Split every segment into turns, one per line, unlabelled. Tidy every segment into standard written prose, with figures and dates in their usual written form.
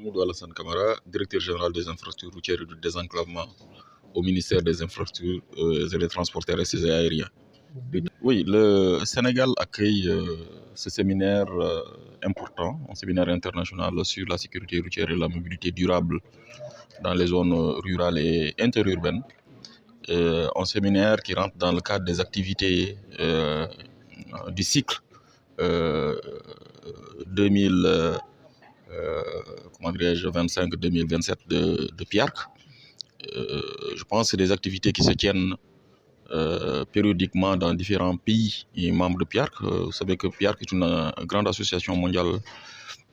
Mamoudou Alassane Camara, directeur général des infrastructures routières et du désenclavement au ministère des Infrastructures et des Transports terrestres et aériens. Oui, le Sénégal accueille ce séminaire important, un séminaire international sur la sécurité routière et la mobilité durable dans les zones rurales et interurbaines. Un séminaire qui rentre dans le cadre des activités du cycle 2000, comment dirais-je, 25-2027 de PIARC. Je pense que c'est des activités qui se tiennent périodiquement dans différents pays et membres de PIARC. Vous savez que PIARC est une grande association mondiale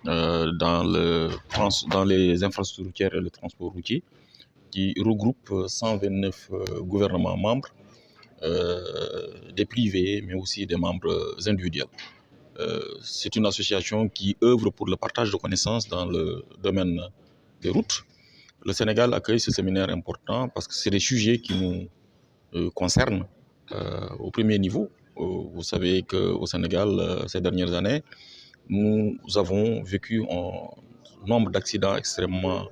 dans les infrastructures routières et le transport routier qui regroupe 129 gouvernements membres, des privés, mais aussi des membres individuels. C'est une association qui œuvre pour le partage de connaissances dans le domaine des routes. Le Sénégal accueille ce séminaire important parce que c'est des sujets qui nous concernent au premier niveau. Vous savez qu'au Sénégal, ces dernières années, nous avons vécu un nombre d'accidents extrêmement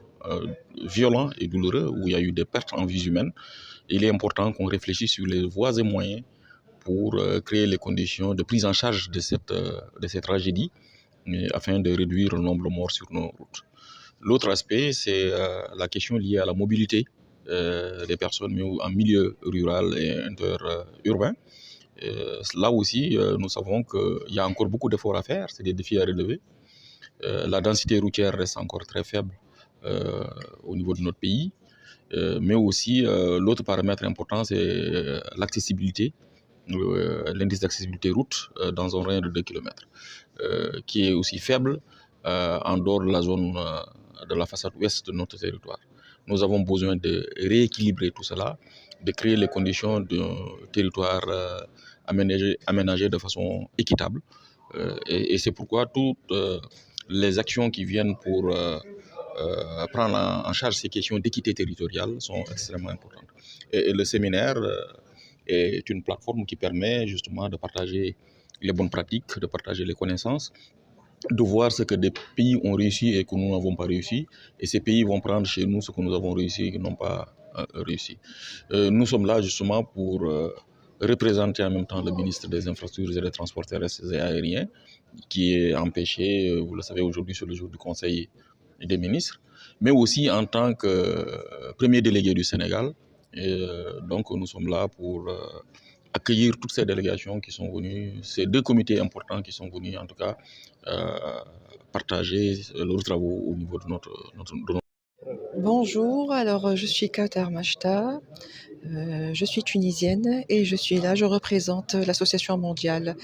violents et douloureux où il y a eu des pertes en vies humaines. Il est important qu'on réfléchisse sur les voies et moyens pour créer les conditions de prise en charge de ces tragédies afin de réduire le nombre de morts sur nos routes. L'autre aspect, c'est la question liée à la mobilité des personnes mais en milieu rural et interurbain. Là aussi, nous savons qu'il y a encore beaucoup d'efforts à faire, c'est des défis à relever. La densité routière reste encore très faible au niveau de notre pays, mais aussi l'autre paramètre important, c'est l'accessibilité. L'indice d'accessibilité route dans un rayon de 2 km, qui est aussi faible en dehors de la zone de la façade ouest de notre territoire. Nous avons besoin de rééquilibrer tout cela, de créer les conditions d'un territoire aménagé de façon équitable. Et c'est pourquoi toutes les actions qui viennent pour prendre en charge ces questions d'équité territoriale sont extrêmement importantes. Et le séminaire est une plateforme qui permet justement de partager les bonnes pratiques, de partager les connaissances, de voir ce que des pays ont réussi et que nous n'avons pas réussi. Et ces pays vont prendre chez nous ce que nous avons réussi et qu'ils n'ont pas réussi. Nous sommes là justement pour représenter en même temps le ministre des Infrastructures et des Transports terrestres et aériens, qui est empêché, vous le savez, aujourd'hui sur le jour du Conseil des ministres, mais aussi en tant que premier délégué du Sénégal. Et donc nous sommes là pour accueillir toutes ces délégations qui sont venues, ces deux comités importants qui sont venus en tout cas partager leurs travaux au niveau de notre.
Bonjour, alors je suis Kautar Machta, je suis tunisienne et je représente l'association mondiale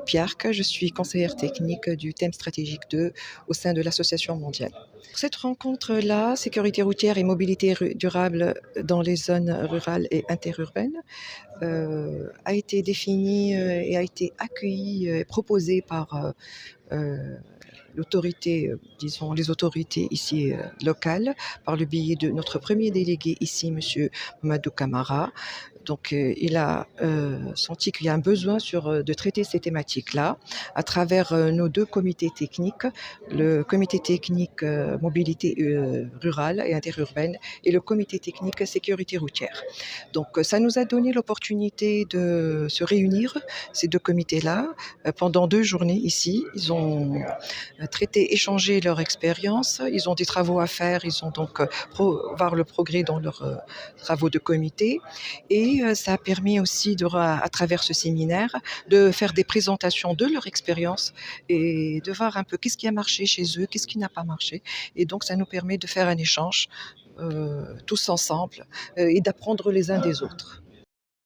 PIARC, je suis conseillère technique du thème stratégique 2 au sein de l'association mondiale. Cette rencontre-là, sécurité routière et mobilité durable dans les zones rurales et interurbaines, a été définie et a été accueillie et proposée par l'autorité, disons les autorités ici locales, par le biais de notre premier délégué ici, Monsieur Mamadou Camara. Donc il a senti qu'il y a un besoin de traiter ces thématiques-là à travers nos deux comités techniques, le comité technique mobilité rurale et interurbaine et le comité technique sécurité routière. Donc ça nous a donné l'opportunité de se réunir, ces deux comités-là, pendant 2 journées ici. Ils ont traité, échangé leur expérience, ils ont des travaux à faire, ils ont donc voir le progrès dans leurs travaux de comité. Et ça a permis aussi, à travers ce séminaire, de faire des présentations de leur expérience et de voir un peu qu'est-ce qui a marché chez eux, qu'est-ce qui n'a pas marché. Et donc, ça nous permet de faire un échange tous ensemble et d'apprendre les uns des autres.